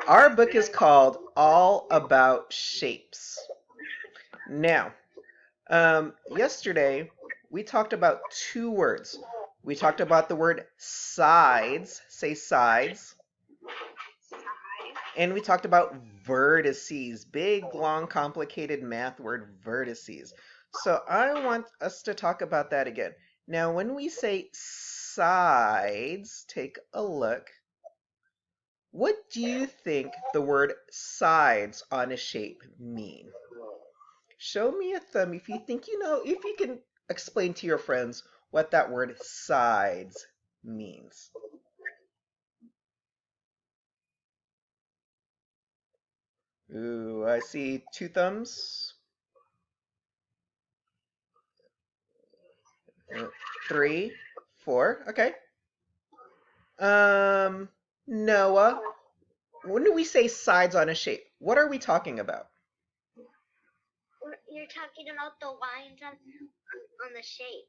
Our book is called All About Shapes. Now, yesterday we talked about two words. We talked about the word sides, say sides, and we talked about vertices, big, long, complicated math word vertices. So I want us to talk about that again. Now, when we say sides, take a look. What do you think the word sides on a shape mean? Show me a thumb if you think you know, if you can explain to your friends what that word sides means. Ooh, I see two thumbs. Uh, Three, four. Okay. Um, Noah, when do we say sides on a shape? What are we talking about? You're talking about the lines on the shape.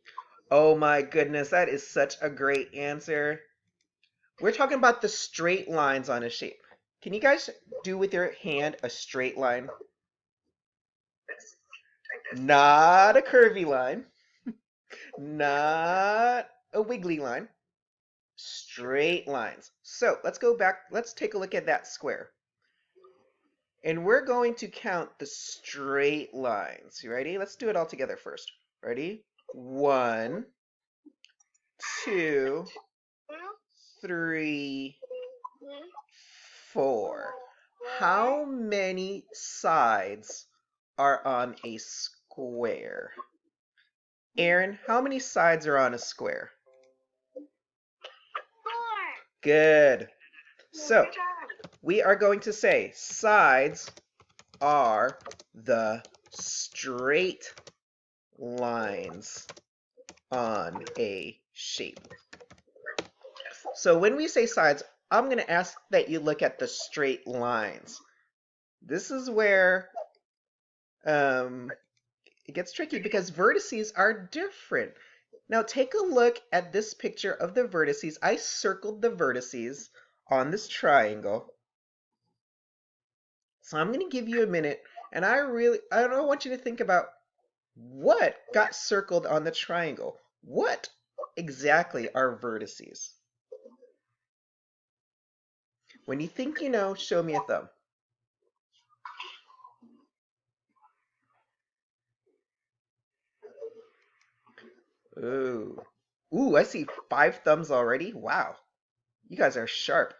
Oh my goodness, that is such a great answer. We're talking about the straight lines on a shape. Can you guys do with your hand a straight line? Not a curvy line, not a wiggly line, straight lines. So let's go back, let's take a look at that square. And we're going to count the straight lines. You ready? Let's do it all together first. Ready? 1, 2, 3, 4. How many sides are on a square? Aaron, how many sides are on a square? 4. Good. So we are going to say sides are the straight lines on a shape. So when we say sides, I'm going to ask that you look at the straight lines. This is where it gets tricky because vertices are different. Now take a look at this picture of the vertices. I circled the vertices on this triangle. So I'm going to give you a minute, and I don't want you to think about what got circled on the triangle. What exactly are vertices? When you think you know, show me a thumb. Ooh. Ooh, I see 5 thumbs already. Wow. You guys are sharp.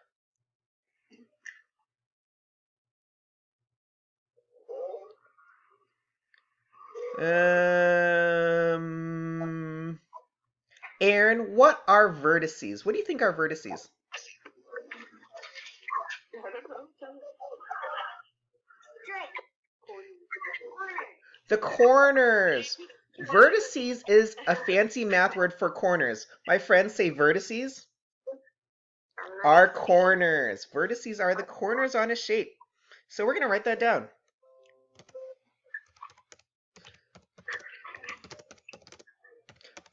Aaron, what are vertices? What do you think are vertices? The corners. Vertices is a fancy math word for corners. My friends say vertices are corners. Vertices are the corners on a shape. So we're going to write that down.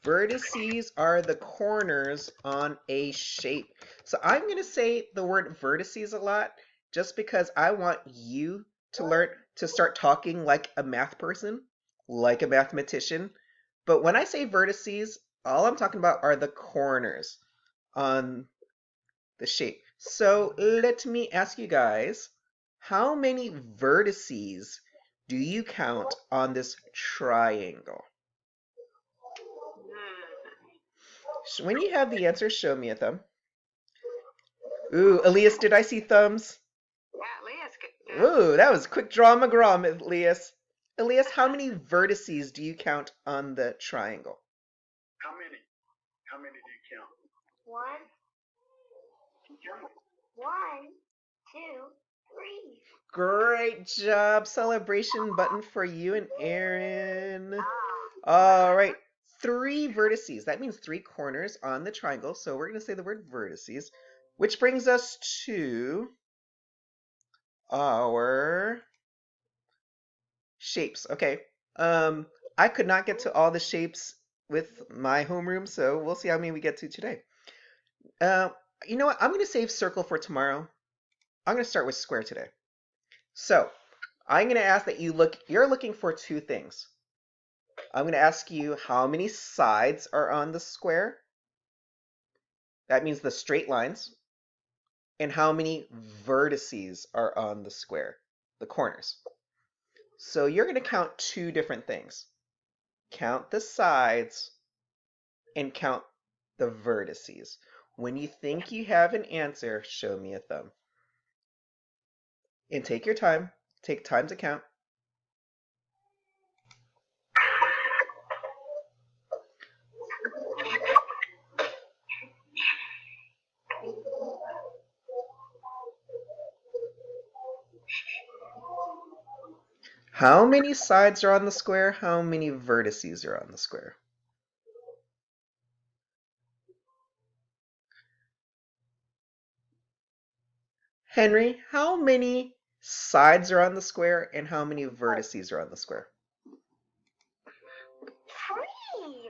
Vertices are the corners on a shape. So I'm going to say the word vertices a lot just because I want you to learn to start talking like a math person, like a mathematician. But when I say vertices, all I'm talking about are the corners on the shape. So let me ask you guys, how many vertices do you count on this triangle? When you have the answer, show me a thumb. Ooh, Elias, did I see thumbs? Yeah, Elias. Ooh, that was quick draw McGraw, Elias. Elias, how many vertices do you count on the triangle? How many? How many do you count? 1, 1, 2, 3. Great job. Celebration button for you and Aaron. All right. 3 vertices. That means 3 corners on the triangle. So we're going to say the word vertices, which brings us to our shapes. Okay. I could not get to all the shapes with my homeroom, so we'll see how many we get to today. Uh, you know what? I'm going to save circle for tomorrow. I'm going to start with square today. So I'm going to ask that you're looking for two things. I'm going to ask you how many sides are on the square. That means the straight lines. And how many vertices are on the square, the corners. So you're going to count two different things. Count the sides and count the vertices. When you think you have an answer, show me a thumb. And take your time. Take time to count. How many sides are on the square? How many vertices are on the square? Henry, how many sides are on the square and how many vertices are on the square? 3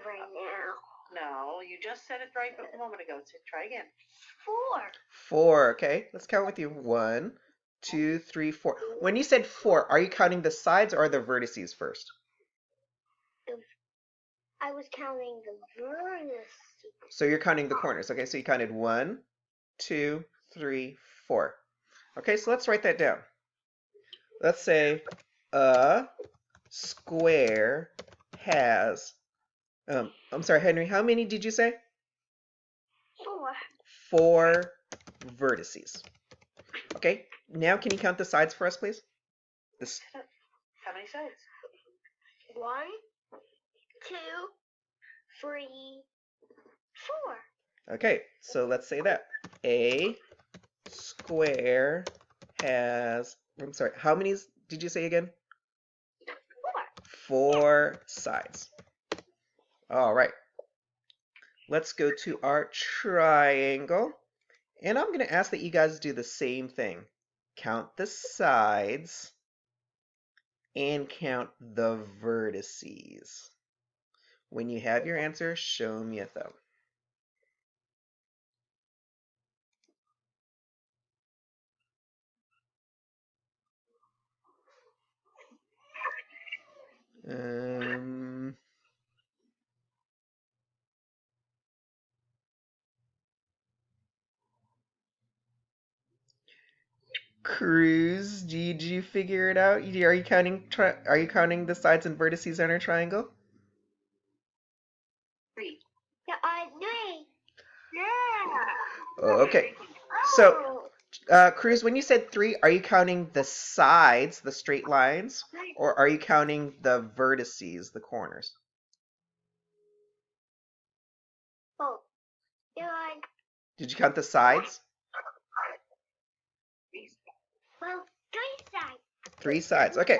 right now. No, you just said it right a moment ago. So try again. 4. 4, okay. Let's count with you. 1, 2, 3, 4. When you said 4, are you counting the sides or the vertices first? I was counting the vertices. So you're counting the corners. Okay, so you counted 1, 2, 3, 4. Okay, so let's write that down. Let's say a square has, I'm sorry, Henry, how many did you say? 4. 4 vertices. Okay, now can you count the sides for us, please? This. How many sides? 1, 2, 3, 4. Okay, so let's say that. A square has, I'm sorry, how many did you say again? 4 sides. All right. Let's go to our triangle. And I'm going to ask that you guys do the same thing. Count the sides and count the vertices. When you have your answer, show me a thumb. Cruz, did you figure it out? Are you counting the sides and vertices on our triangle? 3. Yeah, I did. Yeah. Okay. So, Cruz, when you said 3, are you counting the sides, the straight lines, or are you counting the vertices, the corners? Oh, yeah, Did you count the sides? well, 3 sides. 3 sides. Okay.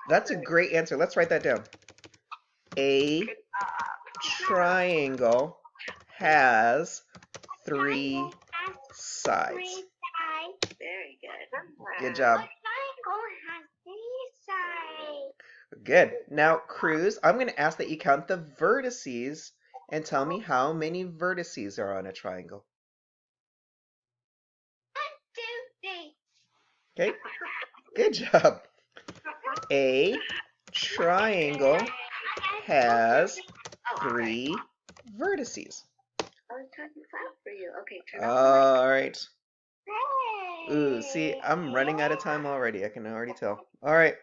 That's a great answer. Let's write that down. A triangle has 3 sides. 3 sides. Very good. Good job. A triangle has 3 sides. Good. Now, Cruz, I'm going to ask that you count the vertices and tell me how many vertices are on a triangle. 1, 2, 3. Okay. Good job. A triangle has 3 vertices. I was talking fast for you. Okay, turn All right. Hey. Ooh, see, I'm running out of time already. I can already tell. All right.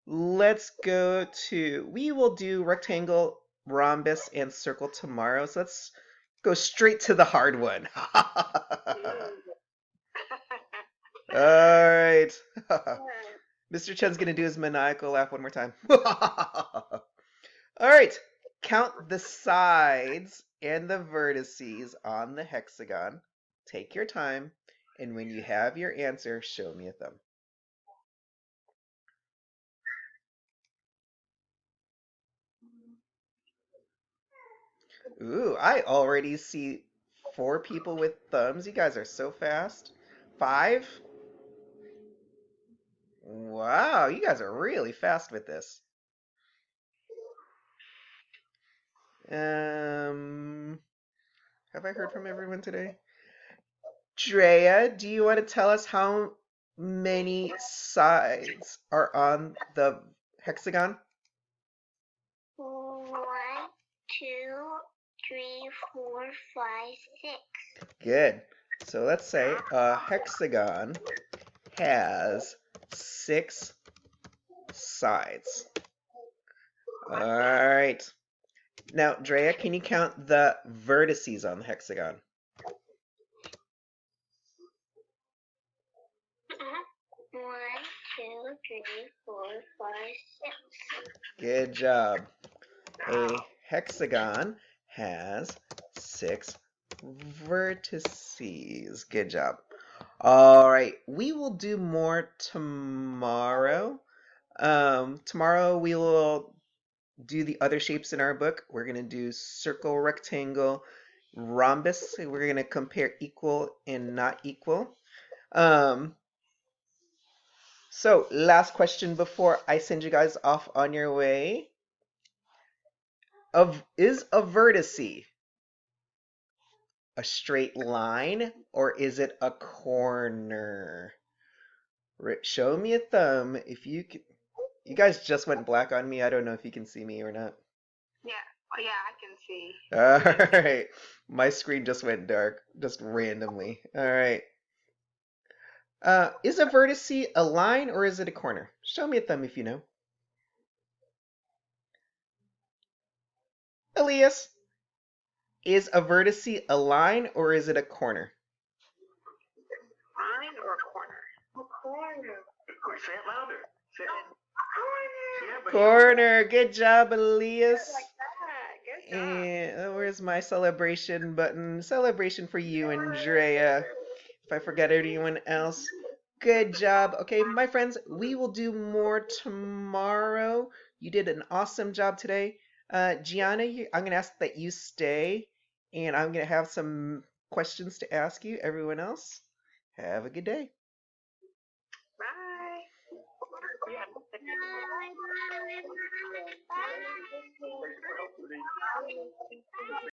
Let's go to, we will do rectangle, rhombus, and circle tomorrow. So let's go straight to the hard one. All right. Mr. Chen's going to do his maniacal laugh one more time. All right. Count the sides and the vertices on the hexagon. Take your time. And when you have your answer, show me a thumb. Ooh, I already see 4 people with thumbs. You guys are so fast. 5? Wow, you guys are really fast with this. Have I heard from everyone today? Drea, do you want to tell us how many sides are on the hexagon? 1, 2, 3, 4, 5, 6. Good. So let's say a hexagon has 6 sides. All right. Now, Drea, can you count the vertices on the hexagon? 1, 2, 3, 4, 5, 6. Good job. A hexagon has 6 vertices. Good job. All right, we will do more tomorrow. Tomorrow we will do the other shapes in our book. We're going to do circle, rectangle, rhombus. We're going to compare equal and not equal. So last question before I send you guys off on your way. Is a vertice a straight line or is it a corner? Show me a thumb if you can. You guys just went black on me. I don't know if you can see me or not. Yeah. Oh, yeah, I can see. All right. My screen just went dark, just randomly. All right. Is a vertice a line or is it a corner? Show me a thumb if you know. Elias, is a vertice a line or is it a corner? Line or a corner? A corner. Say it louder. Say it. Yeah, but Corner. Good job, Elias. Just like that. Good job. And where's my celebration button? Celebration for you, Andrea. If I forget anyone else, good job. Okay, my friends, we will do more tomorrow. You did an awesome job today. Gianna, I'm going to ask that you stay, and I'm going to have some questions to ask you. Everyone else, have a good day. Bye. Yeah. Bye. Bye. Bye. hopefully.